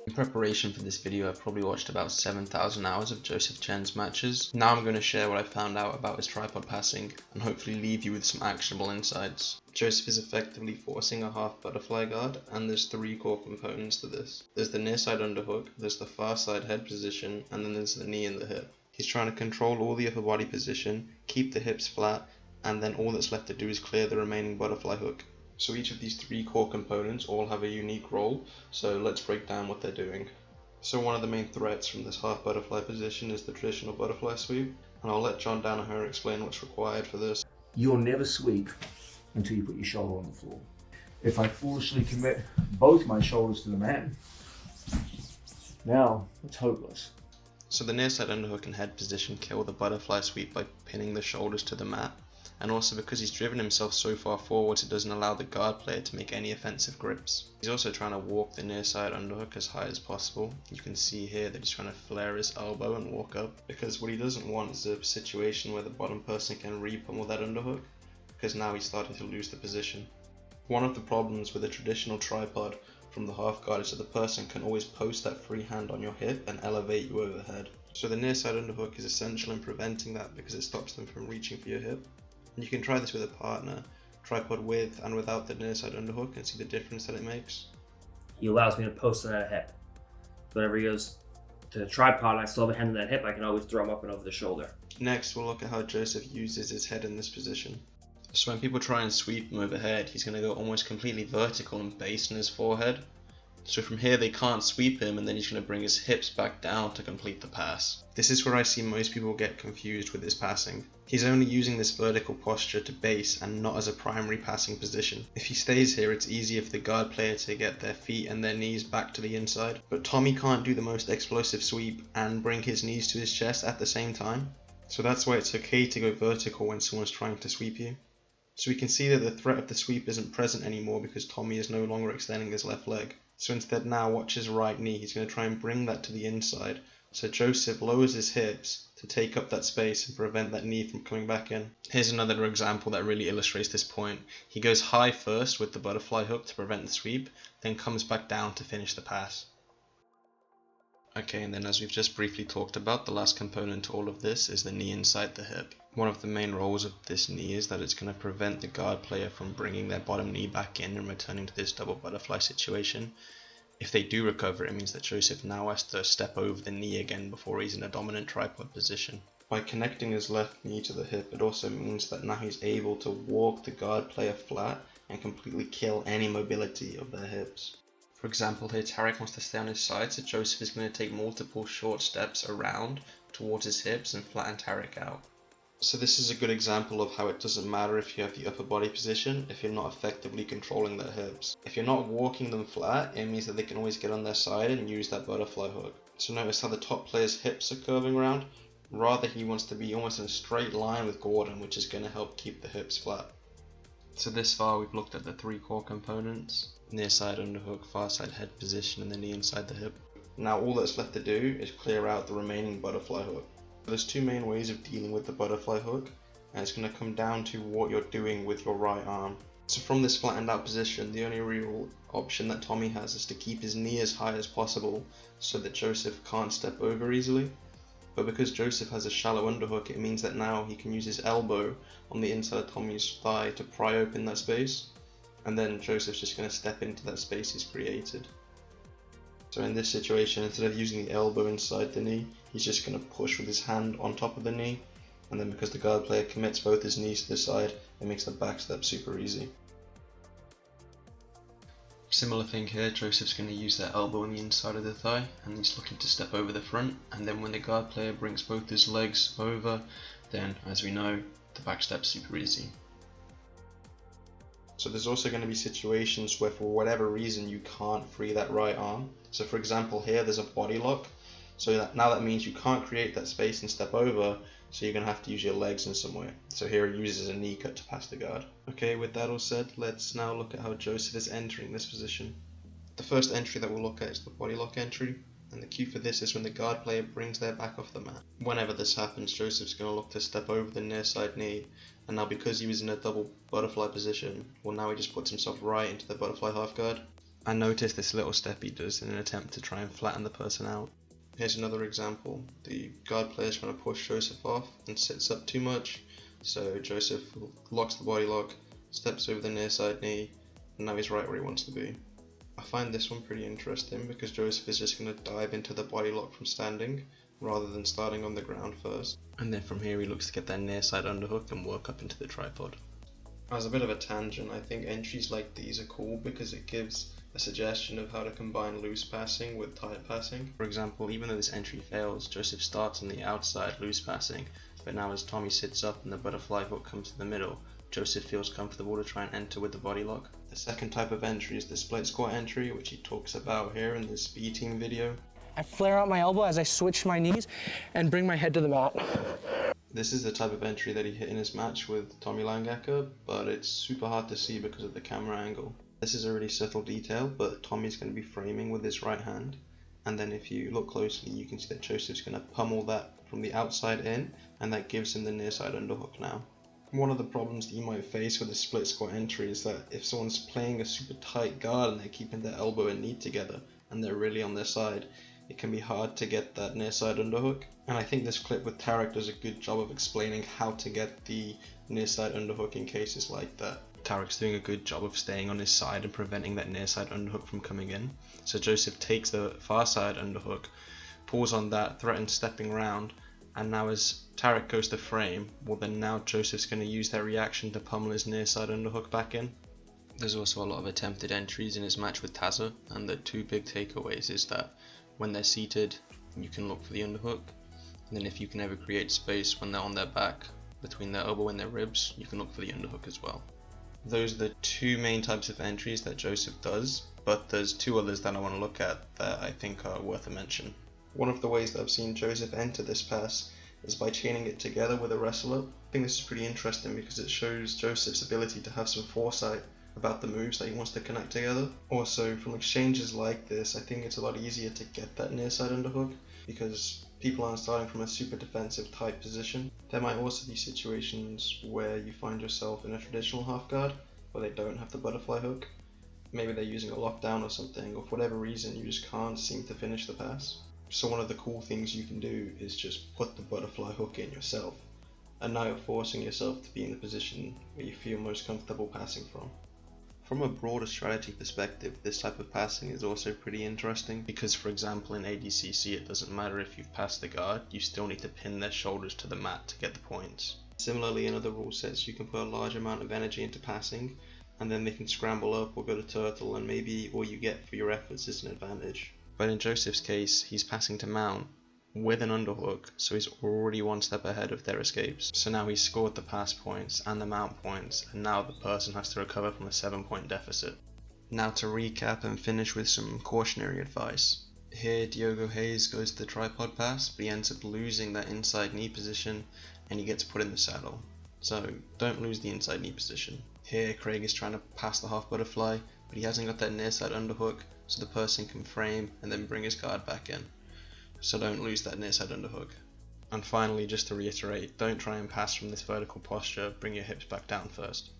In preparation for this video, I've probably watched about 7,000 hours of Jozef Chen's matches. Now I'm going to share what I found out about his tripod passing and hopefully leave you with some actionable insights. Jozef is effectively forcing a half butterfly guard, and there's three core components to this. There's the near side underhook, there's the far side head position, and then there's the knee and the hip. He's trying to control all the upper body position, keep the hips flat, and then all that's left to do is clear the remaining butterfly hook. So each of these three core components all have a unique role, so let's break down what they're doing. So one of the main threats from this half butterfly position is the traditional butterfly sweep, and I'll let John Danaher explain what's required for this. You'll never sweep until you put your shoulder on the floor. If I foolishly commit both my shoulders to the mat, now it's hopeless. So the near side underhook and head position kill the butterfly sweep by pinning the shoulders to the mat, and also because he's driven himself so far forwards it doesn't allow the guard player to make any offensive grips. He's also trying to walk the near side underhook as high as possible. You can see here that he's trying to flare his elbow and walk up, because what he doesn't want is a situation where the bottom person can re-pummel that underhook, because now he's starting to lose the position. One of the problems with a traditional tripod from the half guard is that the person can always post that free hand on your hip and elevate you overhead. So the near side underhook is essential in preventing that because it stops them from reaching for your hip. And you can try this with a partner, tripod with and without the near side underhook, and see the difference that it makes. He allows me to post on that hip. Whenever he goes to the tripod and I still have a hand on that hip, I can always throw him up and over the shoulder. Next, we'll look at how Jozef uses his head in this position. So when people try and sweep him overhead, he's going to go almost completely vertical and base in his forehead. So from here they can't sweep him, and then he's going to bring his hips back down to complete the pass. This is where I see most people get confused with his passing. He's only using this vertical posture to base and not as a primary passing position. If he stays here, it's easier for the guard player to get their feet and their knees back to the inside. But Tommy can't do the most explosive sweep and bring his knees to his chest at the same time. So that's why it's okay to go vertical when someone's trying to sweep you. So we can see that the threat of the sweep isn't present anymore because Tommy is no longer extending his left leg. So instead now watch his right knee. He's going to try and bring that to the inside. So Jozef lowers his hips to take up that space and prevent that knee from coming back in. Here's another example that really illustrates this point. He goes high first with the butterfly hook to prevent the sweep, then comes back down to finish the pass. Okay, and then as we've just briefly talked about, the last component to all of this is the knee inside the hip. One of the main roles of this knee is that it's going to prevent the guard player from bringing their bottom knee back in and returning to this double butterfly situation. If they do recover, it means that Jozef now has to step over the knee again before he's in a dominant tripod position. By connecting his left knee to the hip, it also means that now he's able to walk the guard player flat and completely kill any mobility of their hips. For example, here Tarek wants to stay on his side, so Jozef is going to take multiple short steps around towards his hips and flatten Tarek out. So this is a good example of how it doesn't matter if you have the upper body position if you're not effectively controlling their hips. If you're not walking them flat, it means that they can always get on their side and use that butterfly hook. So notice how the top player's hips are curving around. Rather, he wants to be almost in a straight line with Gordon, which is going to help keep the hips flat. So this far we've looked at the three core components: near side underhook, far side head position, and the knee inside the hip. Now all that's left to do is clear out the remaining butterfly hook. There's two main ways of dealing with the butterfly hook, and it's going to come down to what you're doing with your right arm. So from this flattened out position, the only real option that Tommy has is to keep his knee as high as possible so that Jozef can't step over easily. But because Jozef has a shallow underhook, it means that now he can use his elbow on the inside of Tommy's thigh to pry open that space, and then Jozef's just going to step into that space he's created. So in this situation, instead of using the elbow inside the knee, he's just going to push with his hand on top of the knee, and then because the guard player commits both his knees to the side, it makes the back step super easy. Similar thing here, Jozef's going to use that elbow on the inside of the thigh, and he's looking to step over the front, and then when the guard player brings both his legs over, then as we know, the back step's super easy. So there's also going to be situations where for whatever reason you can't free that right arm. So for example here there's a body lock, so now that means you can't create that space and step over, so you're going to have to use your legs in some way. So here he uses a knee cut to pass the guard. Okay, with that all said, let's now look at how Jozef is entering this position. The first entry that we'll look at is the body lock entry, and the cue for this is when the guard player brings their back off the mat. Whenever this happens, Jozef's going to look to step over the near side knee, and now because he was in a double butterfly position, well now he just puts himself right into the butterfly half guard. And notice this little step he does in an attempt to try and flatten the person out. Here's another example. The guard player is trying to push Jozef off and sits up too much, so Jozef locks the body lock, steps over the near side knee, and now he's right where he wants to be. I find this one pretty interesting because Jozef is just going to dive into the body lock from standing rather than starting on the ground first. And then from here he looks to get that near side underhook and work up into the tripod. As a bit of a tangent, I think entries like these are cool because it gives a suggestion of how to combine loose passing with tight passing. For example, even though this entry fails, Jozef starts on the outside loose passing, but now as Tommy sits up and the butterfly hook comes to the middle, Jozef feels comfortable to try and enter with the body lock. The second type of entry is the split squat entry, which he talks about here in this B-team video. I flare out my elbow as I switch my knees and bring my head to the mat. This is the type of entry that he hit in his match with Tommy Langacker, but it's super hard to see because of the camera angle. This is a really subtle detail, but Tommy's going to be framing with his right hand, and then if you look closely you can see that Jozef's going to pummel that from the outside in, and that gives him the near side underhook now. One of the problems that you might face with a split squat entry is that if someone's playing a super tight guard and they're keeping their elbow and knee together and they're really on their side, it can be hard to get that near side underhook. And I think this clip with Tarek does a good job of explaining how to get the near side underhook in cases like that. Tarek's doing a good job of staying on his side and preventing that near side underhook from coming in. So Jozef takes the far side underhook, pulls on that, threatens stepping round, and now as Tarek goes to frame, well then now Jozef's going to use that reaction to pummel his near side underhook back in. There's also a lot of attempted entries in his match with Tazza, and the two big takeaways is that when they're seated, you can look for the underhook, and then if you can ever create space when they're on their back, between their elbow and their ribs, you can look for the underhook as well. Those are the two main types of entries that Jozef does, but there's two others that I want to look at that I think are worth a mention. One of the ways that I've seen Jozef enter this pass is by chaining it together with a wrestle up. I think this is pretty interesting because it shows Jozef's ability to have some foresight about the moves that he wants to connect together. Also, from exchanges like this, I think it's a lot easier to get that near side underhook because people aren't starting from a super defensive tight position. There might also be situations where you find yourself in a traditional half guard where they don't have the butterfly hook. Maybe they're using a lockdown or something, or for whatever reason you just can't seem to finish the pass. So one of the cool things you can do is just put the butterfly hook in yourself, and now you're forcing yourself to be in the position where you feel most comfortable passing from. From a broader strategy perspective, this type of passing is also pretty interesting because, for example, in ADCC it doesn't matter if you've passed the guard, you still need to pin their shoulders to the mat to get the points. Similarly, in other rule sets you can put a large amount of energy into passing, and then they can scramble up or go to turtle, and maybe all you get for your efforts is an advantage. But in Jozef's case, he's passing to mount with an underhook, so he's already one step ahead of their escapes. So now he's scored the pass points and the mount points, and now the person has to recover from a 7-point deficit. Now to recap and finish with some cautionary advice. Here Diogo Hayes goes to the tripod pass, but he ends up losing that inside knee position and he gets put in the saddle. So don't lose the inside knee position. Here Craig is trying to pass the half butterfly, but he hasn't got that near side underhook, so the person can frame and then bring his guard back in. So don't lose that near side underhook. And finally, just to reiterate, don't try and pass from this vertical posture, bring your hips back down first.